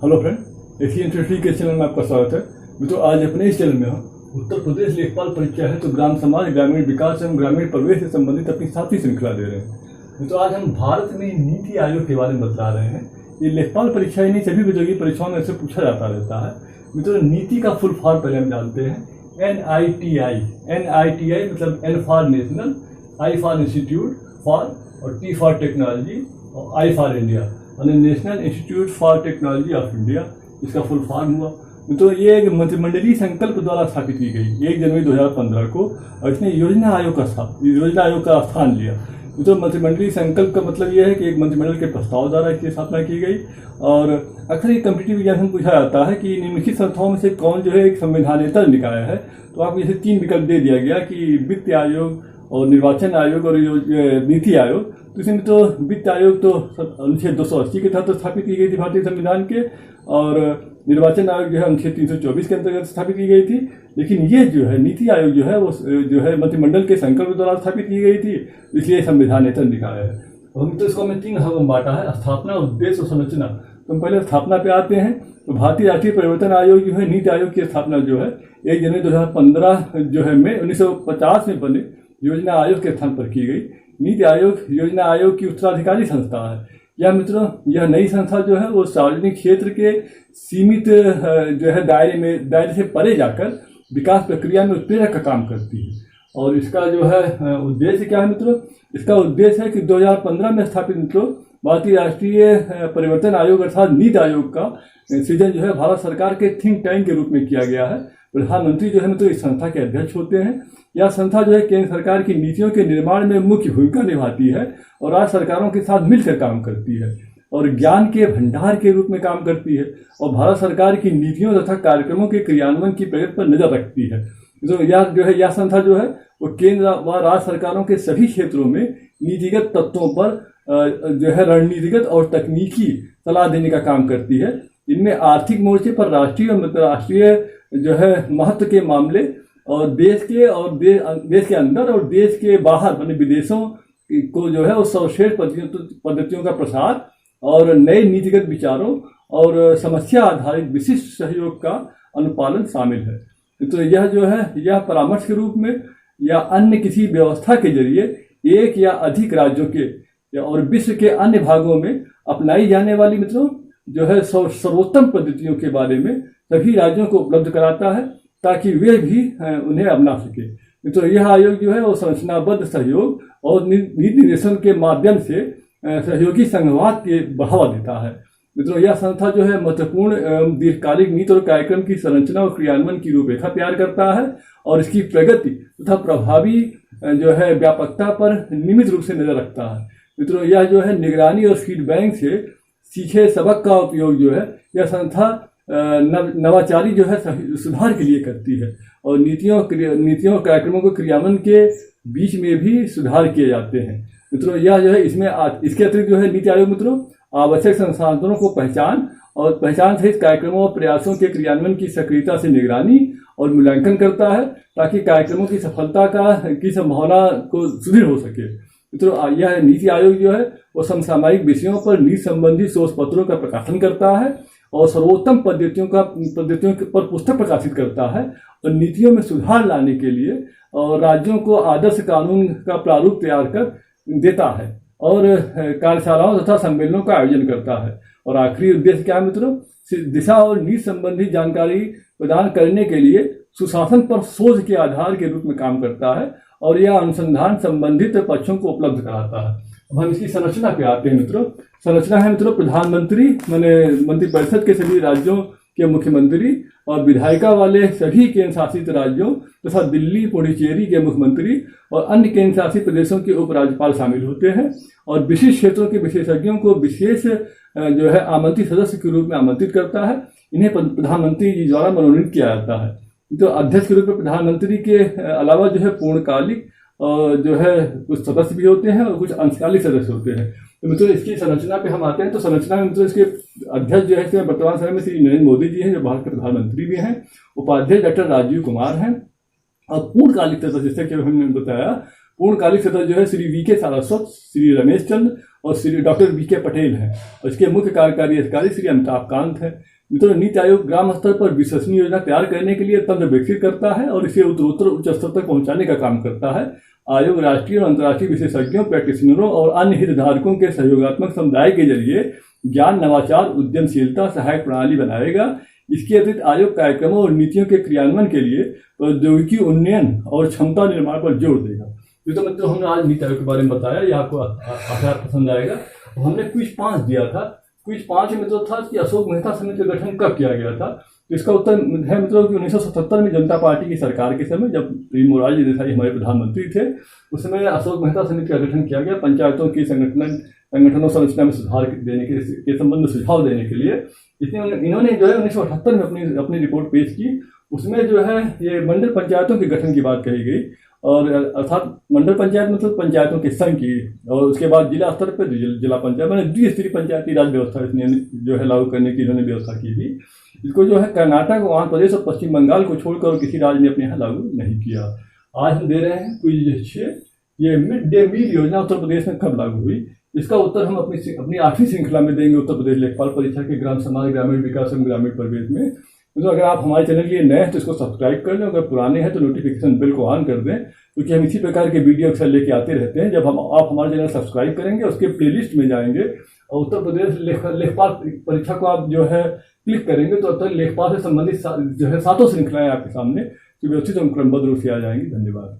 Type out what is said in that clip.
Hello friend, Asian ट्रेडरी के channel में आपका स्वागत है। मित्रों, आज अपने इस चैनल में हम उत्तर प्रदेश लेखपाल परीक्षा है तो ग्राम समाज, ग्रामीण विकास एवं ग्रामीण परिवेश से संबंधित अपनी 7वीं श्रृंखला दे रहे हैं। तो आज हम भारत में नीति आयोग के बारे में बता रहे हैं। ये लेखपाल परीक्षा ही नहीं, सभी प्रतियोगी परीक्षाओं में से पूछा जाता रहता है। मित्रों, नीति का फुल फॉर्म पहले हम जानते हैं। NITI मतलब N for national, I for institute for, और T फॉर टेक्नोलॉजी, और I फॉर इंडिया, यानी national institute for technology of India. इसका फुल फॉर्म हुआ। तो ये एक मंत्रिमंडलीय संकल्प द्वारा स्थापित की गई 1 जनवरी 2015 को, और इसने योजना आयोग का स्थान लिया। तो मंत्रिमंडलीय संकल्प का मतलब यह है कि एक मंत्रिमंडल के प्रस्ताव द्वारा इसकी स्थापना की गई। और अक्सर ये कॉम्पिटिटिव एग्जाम पूछा जाता है कि निम्नलिखित संस्थाओं में से कौन जो है एक संविधानेतर निकाय है। तो आपको जैसे 3 विकल्प दे दिया गया कि वित्त आयोग और निर्वाचन आयोग और नीति आयोग। तो इसमें तो वित्त आयोग तो अनुच्छेद 280 के तहत स्थापित की गई थी भारतीय संविधान के, और निर्वाचन आयोग जो है अनुच्छेद 324 के अंतर्गत स्थापित की गई थी। लेकिन ये जो है नीति आयोग जो है वो जो है मंत्रिमंडल के संकल्प द्वारा स्थापित की गई थी, इसलिए संविधानेतर निकाय है। हम तो इसको हमें 3 भागों में बांटा है: स्थापना, उद्देश्य और संरचना। तो हम पहले स्थापना पे आते हैं। तो भारतीय राष्ट्रीय परिवर्तन आयोग जो है नीति आयोग की स्थापना जो है 1 जनवरी 2015 जो है में 1950 में बने योजना आयोग के स्थान पर की गई। नीति आयोग योजना आयोग की उत्तराधिकारी संस्था है। यह मित्रों, यह नई संस्था जो है वो सार्वजनिक क्षेत्र के सीमित जो है दायरे से परे जाकर विकास प्रक्रिया में उत्प्रेरक का काम करती है। और इसका जो है उद्देश्य क्या है मित्रों? इसका उद्देश्य है कि 2015 में स्थापित मित्रों भारतीय राष्ट्रीय परिवर्तन आयोग अर्थात नीति आयोग का सृजन जो है भारत सरकार के थिंक टैंक के रूप में किया गया है। प्रधानमंत्री जो है मित्रों इस संस्था के अध्यक्ष होते हैं। यह संस्था जो है केंद्र सरकार की नीतियों के निर्माण में मुख्य भूमिका निभाती है और राज्य सरकारों के साथ मिलकर काम करती है और ज्ञान के भंडार के रूप में काम करती है और भारत सरकार की नीतियों तथा कार्यक्रमों के क्रियान्वयन की प्रगति पर नजर रखती है। तो यह संस्था जो है वो केंद्र व राज्य सरकारों के सभी क्षेत्रों में नीतिगत तत्वों पर जो है रणनीतिगत और तकनीकी सलाह देने का काम करती है। इनमें आर्थिक मोर्चे पर राष्ट्रीय और अंतर्राष्ट्रीय जो है महत्व के मामले और देश के अंदर और देश के बाहर माने विदेशों को जो है वो सर्वश्रेष्ठ पद्धतियों का प्रसार और नए नीतिगत विचारों और समस्या आधारित विशिष्ट सहयोग का अनुपालन शामिल है। तो यह जो है यह परामर्श के रूप में या अन्य किसी व्यवस्था के जरिए एक या अधिक राज्यों के और विश्व के अन्य भागों में अपनाई जाने वाली मित्रों जो है सर्वोत्तम पद्धतियों के बारे में सभी राज्यों को उपलब्ध कराता है ताकि वे भी उन्हें अपना सके। तो यह आयोग जो है वो संरचनाबद्ध सहयोग और नीति निर्देशन के माध्यम से सहयोगी संघवाद के बढ़ावा देता है। मित्रों, यह संस्था जो है महत्वपूर्ण दीर्घकालिक नीति और कार्यक्रम की संरचना और क्रियान्वयन की रूपरेखा तैयार करता है और इसकी प्रगति तथा प्रभावी जो है व्यापकता पर नियमित रूप से नजर रखता है। मित्रों, यह जो है निगरानी और फीडबैक से सीखे सबक का उपयोग जो है यह संस्था नवाचारी जो है सुधार के लिए करती है और नीतियों कार्यक्रमों को क्रियान्वयन के बीच में भी सुधार किए जाते हैं। मित्रों, यह जो है इसके अतिरिक्त जो है नीति आयोग मित्रों आवश्यक संसाधनों को पहचान सहित कार्यक्रमों और प्रयासों के क्रियान्वयन की सक्रियता से निगरानी और मूल्यांकन करता है ताकि कार्यक्रमों की सफलता की संभावना को सुदृढ़ हो सके। मित्रों, यह नीति आयोग जो है वो समसामयिक विषयों पर नीति संबंधी शोध पत्रों का प्रकाशन करता है और सर्वोत्तम पद्धतियों पर पुस्तक प्रकाशित करता है और नीतियों में सुधार लाने के लिए और राज्यों को आदर्श कानून का प्रारूप तैयार कर देता है और कार्यशालाओं तथा सम्मेलनों का आयोजन करता है। और आखिरी उद्देश्य क्या है मित्रों? दिशा और नीति संबंधी जानकारी प्रदान करने के लिए सुशासन पर शोध के आधार के रूप में काम करता है और यह अनुसंधान संबंधित पक्षों को उपलब्ध कराता है। अब हम इसकी संरचना पे आते हैं मित्रों। संरचना है मित्रों प्रधानमंत्री माने मंत्रिपरिषद के सभी राज्यों के मुख्यमंत्री और विधायिका वाले सभी केंद्र शासित राज्यों तथा दिल्ली पुडुचेरी के मुख्यमंत्री और अन्य केंद्र शासित प्रदेशों के उपराज्यपाल शामिल होते हैं और विशिष्ट क्षेत्रों के विशेषज्ञों को विशेष जो है आमंत्रित सदस्य के रूप में आमंत्रित करता है। इन्हें प्रधानमंत्री जी द्वारा मनोनीत किया जाता है। तो अध्यक्ष के रूप में प्रधानमंत्री के अलावा जो है पूर्णकालिक जो है कुछ सदस्य भी होते हैं और कुछ अंशकालिक सदस्य होते हैं। तो मित्रों इसकी संरचना पे हम आते हैं। तो संरचना में मित्रों इसके अध्यक्ष जो है वर्तमान समय में श्री नरेंद्र मोदी जी हैं जो भारत के प्रधानमंत्री भी हैं। उपाध्यक्ष डॉक्टर राजीव कुमार हैं और पूर्णकालिक सदस्य जैसे कि हमने बताया पूर्णकालिक सदस्य जो है श्री वी के सारस्वत, श्री रमेश चंद्र और श्री डॉक्टर BK पटेल हैं और इसके मुख्य कार्यकारी अधिकारी श्री अमिताभ कांत हैं। मित्रों, नीति आयोग ग्राम स्तर पर विश्वसनीय योजना तैयार करने के लिए तंत्र विकसित करता है और इसे उत्तरोत्तर उच्च स्तर तक पहुंचाने का काम करता है। आयोग राष्ट्रीय और अंतर्राष्ट्रीय विशेषज्ञों, प्रैक्टिशनरों और अन्य हितधारकों के सहयोगात्मक समुदाय के जरिए ज्ञान, नवाचार, उद्यमशीलता सहायक प्रणाली बनाएगा। इसके अतिरिक्त आयोग कार्यक्रमों और नीतियों के क्रियान्वयन के लिए प्रौद्योगिकी उन्नयन और क्षमता निर्माण पर जोर देगा। ये तो मतलब हमने आज नीति आयोग के बारे में बताया, ये आपको आशा पसंद आएगा। हमने क्विज 5 दिया था। क्विज 5 में तो था कि अशोक मेहता समिति का गठन कब किया गया था। तो इसका उत्तर है मतलब कि 1977 में जनता पार्टी की सरकार के समय, जब मोरारजी देसाई हमारे प्रधानमंत्री थे, उस समय अशोक मेहता समिति का गठन किया गया पंचायतों की संगठनों संरचना में सुधार देने के संबंध में सुझाव देने के लिए। इन्होंने जो है 1978 में अपनी रिपोर्ट पेश की। उसमें जो है ये मंडल पंचायतों के गठन की बात कही गई, और अर्थात मंडल पंचायत मतलब पंचायतों के संघ की, और उसके बाद जिला स्तर पर जिला पंचायत मैंने द्विस्तरीय पंचायती राज व्यवस्था जो है लागू करने की इन्होंने व्यवस्था की थी। इसको जो है कर्नाटक, आंध्र प्रदेश और पश्चिम बंगाल को छोड़कर किसी राज्य ने अपने यहाँ लागू नहीं किया। आज हम दे रहे हैं क्विज 6, ये मिड डे मील योजना उत्तर प्रदेश में कब लागू हुई। इसका उत्तर हम अपनी 8वीं श्रृंखला में देंगे, उत्तर प्रदेश लेखपाल परीक्षा के ग्राम समाज, ग्रामीण विकास एवं ग्रामीण परिवेश में। तो अगर आप हमारे चैनल के लिए नए हैं तो इसको सब्सक्राइब कर लें, अगर पुराने हैं तो नोटिफिकेशन बेल को ऑन कर दें, क्योंकि हम इसी प्रकार के वीडियो अक्सर लेके आते रहते हैं। जब आप हमारे चैनल सब्सक्राइब करेंगे, उसके प्लेलिस्ट में जाएंगे और उत्तर प्रदेश लेखपाल परीक्षा को आप जो है क्लिक करेंगे तो उत्तर लेखपाल से संबंधित जो है 7 श्रृंखलाएं आपके सामने व्यवस्थित एवं क्रमबद्ध रूप से आ जाएंगी। धन्यवाद।